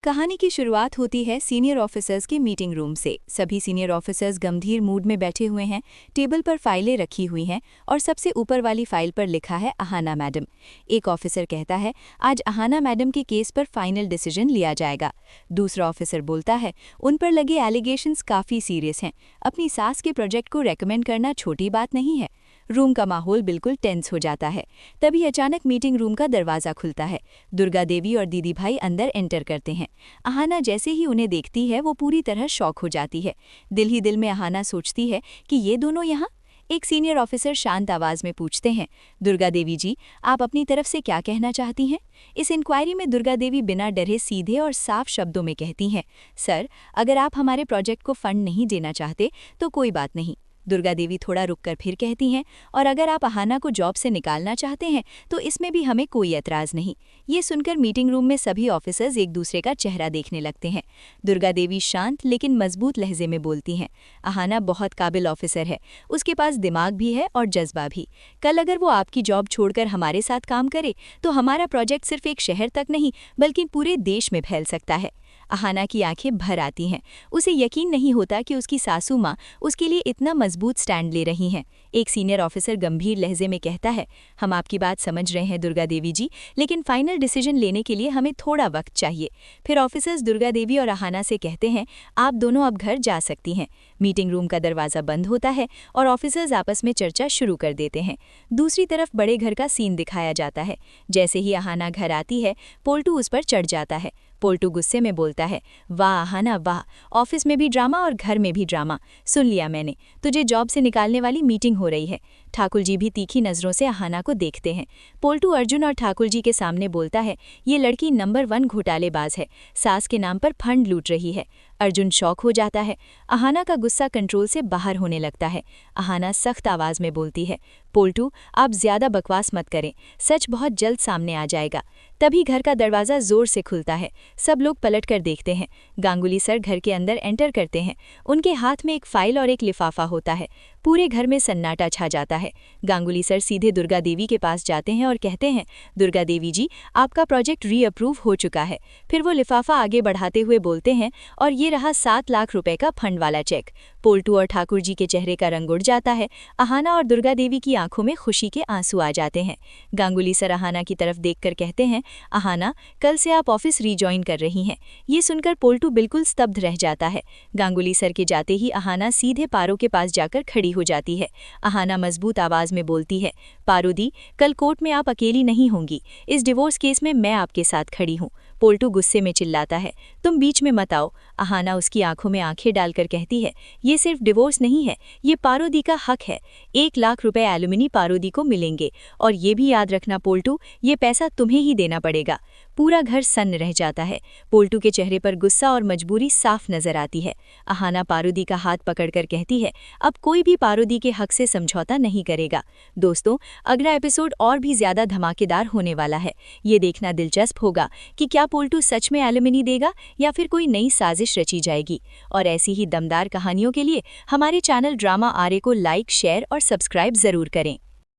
कहानी की शुरुआत होती है सीनियर ऑफिसर्स के मीटिंग रूम से। सभी सीनियर ऑफिसर्स गंभीर मूड में बैठे हुए हैं। टेबल पर फाइलें रखी हुई हैं और सबसे ऊपर वाली फाइल पर लिखा है अहाना मैडम। एक ऑफिसर कहता है, आज अहाना मैडम के केस पर फाइनल डिसीजन लिया जाएगा। दूसरा ऑफिसर बोलता है, उन पर लगे एलिगेशंस काफ़ी सीरियस हैं। अपनी सास के प्रोजेक्ट को रेकमेंड करना छोटी बात नहीं है। रूम का माहौल बिल्कुल टेंस हो जाता है। तभी अचानक मीटिंग रूम का दरवाज़ा खुलता है। दुर्गा देवी और दीदी भाई अंदर एंटर करते हैं। अहाना जैसे ही उन्हें देखती है वो पूरी तरह शॉक हो जाती है। दिल ही दिल में अहाना सोचती है कि ये दोनों यहाँ। एक सीनियर ऑफिसर शांत आवाज में पूछते हैं, दुर्गा देवी जी, आप अपनी तरफ से क्या कहना चाहती हैं? इस इंक्वायरी में दुर्गा देवी बिना डरे सीधे और साफ शब्दों में कहती हैं, सर, अगर आप हमारे प्रोजेक्ट को फंड नहीं देना चाहते तो कोई बात नहीं। दुर्गा देवी थोड़ा रुककर फिर कहती हैं, और अगर आप अहाना को जॉब से निकालना चाहते हैं तो इसमें भी हमें कोई एतराज़ नहीं। ये सुनकर मीटिंग रूम में सभी ऑफिसर्स एक दूसरे का चेहरा देखने लगते हैं। दुर्गा देवी शांत लेकिन मजबूत लहजे में बोलती हैं, अहाना बहुत काबिल ऑफिसर है, उसके पास दिमाग भी है और जज्बा भी। कल अगर वो आपकी जॉब छोड़कर हमारे साथ काम करे तो हमारा प्रोजेक्ट सिर्फ एक शहर तक नहीं बल्कि पूरे देश में फैल सकता है। अहाना की आंखें भर आती हैं। उसे यकीन नहीं होता कि उसकी सासू माँ उसके लिए इतना मजबूत स्टैंड ले रही हैं। एक सीनियर ऑफिसर गंभीर लहजे में कहता है, हम आपकी बात समझ रहे हैं दुर्गा देवी जी, लेकिन फाइनल डिसीजन लेने के लिए हमें थोड़ा वक्त चाहिए। फिर ऑफिसर्स दुर्गा देवी और अहाना से कहते हैं, आप दोनों अब घर जा सकती हैं। मीटिंग रूम का दरवाज़ा बंद होता है और ऑफिसर्स आपस में चर्चा शुरू कर देते हैं। दूसरी तरफ बड़े घर का सीन दिखाया जाता है। जैसे ही अहाना घर आती है, पोल्टू उस पर चढ़ जाता है। पोल्टू गुस्से में बोलता है, वाह अहाना वाह, ऑफिस में भी ड्रामा और घर में भी ड्रामा। सुन लिया मैंने, तुझे जॉब से निकालने वाली मीटिंग हो रही है। ठाकुर जी भी तीखी नज़रों से अहाना को देखते हैं। पोल्टू अर्जुन और ठाकुर जी के सामने बोलता है, ये लड़की नंबर 1 घोटालेबाज है, सास के नाम पर फंड लूट रही है। अर्जुन शॉक हो जाता है। अहाना का गुस्सा कंट्रोल से बाहर होने लगता है। अहाना सख्त आवाज़ में बोलती है, पोल्टू, आप ज़्यादा बकवास मत करें, सच बहुत जल्द सामने आ जाएगा। तभी घर का दरवाज़ा ज़ोर से खुलता है। सब लोग पलटकर देखते हैं। गांगुली सर घर के अंदर एंटर करते हैं। उनके हाथ में एक फाइल और एक लिफाफा होता है। पूरे घर में सन्नाटा छा जाता है। गांगुली सर सीधे दुर्गा देवी के पास जाते हैं और कहते हैं, दुर्गा देवी जी, आपका प्रोजेक्ट रीअप्रूव हो चुका है। फिर वो लिफाफा आगे बढ़ाते हुए बोलते हैं, और ये रहा 7 लाख रुपए का फंड वाला चेक। पोल्टू और ठाकुर जी के चेहरे का रंग उड़ जाता है। अहाना और दुर्गा देवी की आंखों में खुशी के आंसू आ जाते हैं। गांगुली सर अहाना की तरफ देखकर कहते हैं, अहाना, कल से आप ऑफिस रीजॉइन कर रही हैं। ये सुनकर पोल्टू बिल्कुल स्तब्ध रह जाता है। गांगुली सर के जाते ही अहाना सीधे पारो के पास जाकर खड़ी हो जाती है। अहाना मजबूत आवाज में बोलती है, पारो दी, कल कोर्ट में आप अकेली नहीं होंगी। इस डिवोर्स केस में मैं आपके साथ खड़ी हूँ। पोल्टू गुस्से में चिल्लाता है, तुम बीच में मत आओ। अहाना उसकी आंखों में आंखें डालकर कहती है, ये सिर्फ डिवोर्स नहीं है, ये पारो दी का हक है। 1 लाख रुपए एलुमिनी पारो दी को मिलेंगे, और ये भी याद रखना पोल्टू, ये पैसा तुम्हें ही देना पड़ेगा। पूरा घर सन्न रह जाता है। पोल्टू के चेहरे पर गुस्सा और मजबूरी साफ नजर आती है। अहाना पारुदी का हाथ पकड़कर कहती है, अब कोई भी पारुदी के हक से समझौता नहीं करेगा। दोस्तों, अगला एपिसोड और भी ज्यादा धमाकेदार होने वाला है। ये देखना दिलचस्प होगा कि क्या पोल्टू सच में एलुमिनी देगा या फिर कोई नई साजिश रची जाएगी। और ऐसी ही दमदार कहानियों के लिए हमारे चैनल ड्रामा आरे को लाइक, शेयर और सब्सक्राइब जरूर करें।